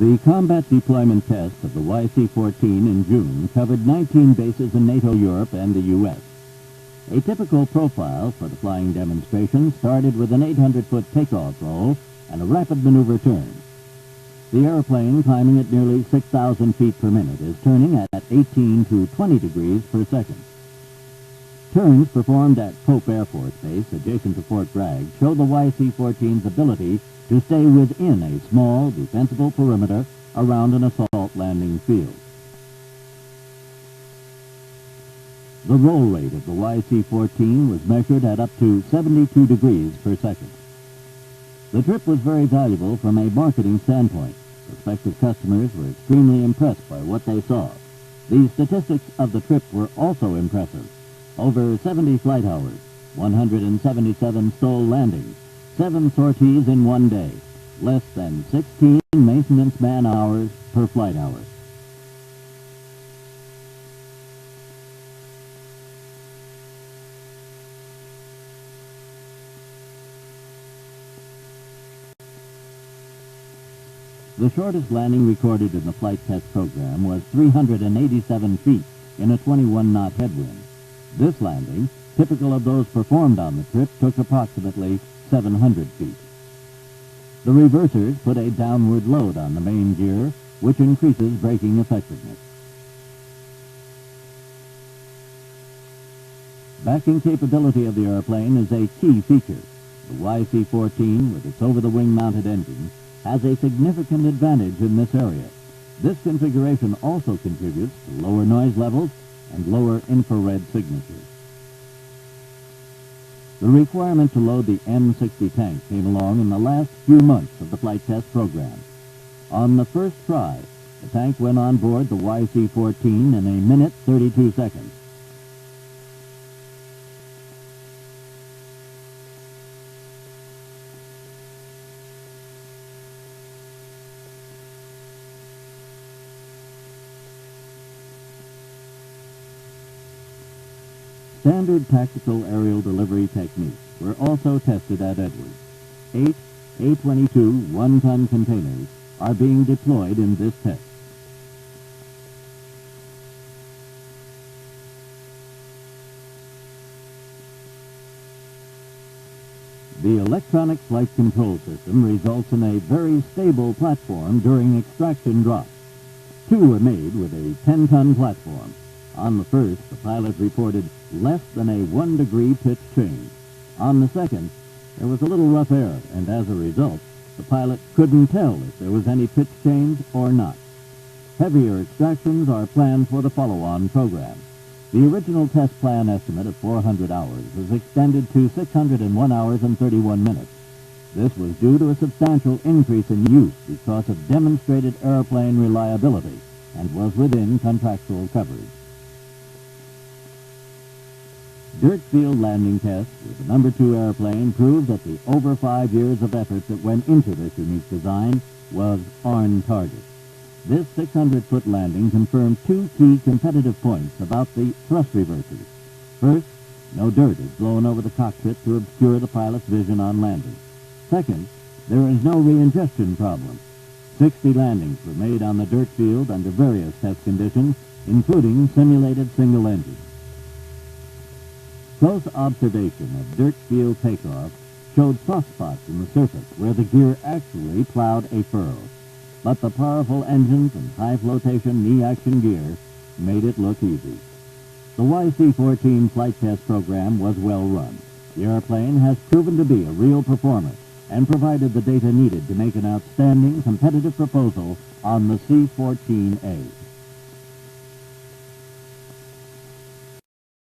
The combat deployment test of the YC-14 in June covered 19 bases in NATO Europe and the U.S. A typical profile for the flying demonstration started with an 800-foot takeoff roll and a rapid maneuver turn. The airplane, climbing at nearly 6,000 feet per minute, is turning at 18 to 20 degrees per second. Turns performed at Pope Air Force Base, adjacent to Fort Bragg, show the YC-14's ability to stay within a small, defensible perimeter around an assault landing field. The roll rate of the YC-14 was measured at up to 72 degrees per second. The trip was very valuable from a marketing standpoint. Prospective customers were extremely impressed by what they saw. The statistics of the trip were also impressive. Over 70 flight hours, 177 STOL landings, 7 sorties in one day, less than 16 maintenance man-hours per flight hour. The shortest landing recorded in the flight test program was 387 feet in a 21-knot headwind. This landing, typical of those performed on the trip, took approximately 700 feet. The reversers put a downward load on the main gear, which increases braking effectiveness. Backing capability of the airplane is a key feature. The YC-14, with its over-the-wing mounted engine, has a significant advantage in this area. This configuration also contributes to lower noise levels and lower infrared signatures. The requirement to load the M60 tank came along in the last few months of the flight test program. On the first try, the tank went on board the YC-14 in a minute 32 seconds. Standard tactical aerial delivery techniques were also tested at Edwards. 8 A-22 one-ton containers are being deployed in this test. The electronic flight control system results in a very stable platform during extraction drops. 2 were made with a 10-ton platform. On the first, the pilot reported less than a 1-degree pitch change. On the second, there was a little rough air, and as a result, the pilot couldn't tell if there was any pitch change or not. Heavier extractions are planned for the follow-on program. The original test plan estimate of 400 hours was extended to 601 hours and 31 minutes. This was due to a substantial increase in use because of demonstrated airplane reliability and was within contractual coverage. Dirt field landing tests with the number 2 airplane proved that the over 5 years of effort that went into this unique design was on target. This 600-foot landing confirmed 2 key competitive points about the thrust reversers. First, no dirt is blown over the cockpit to obscure the pilot's vision on landing. Second, there is no re-ingestion problem. 60 landings were made on the dirt field under various test conditions, including simulated single engine. Close observation of dirt field takeoff showed soft spots in the surface where the gear actually plowed a furrow. But the powerful engines and high flotation knee-action gear made it look easy. The YC-14 flight test program was well run. The airplane has proven to be a real performer and provided the data needed to make an outstanding competitive proposal on the C-14A.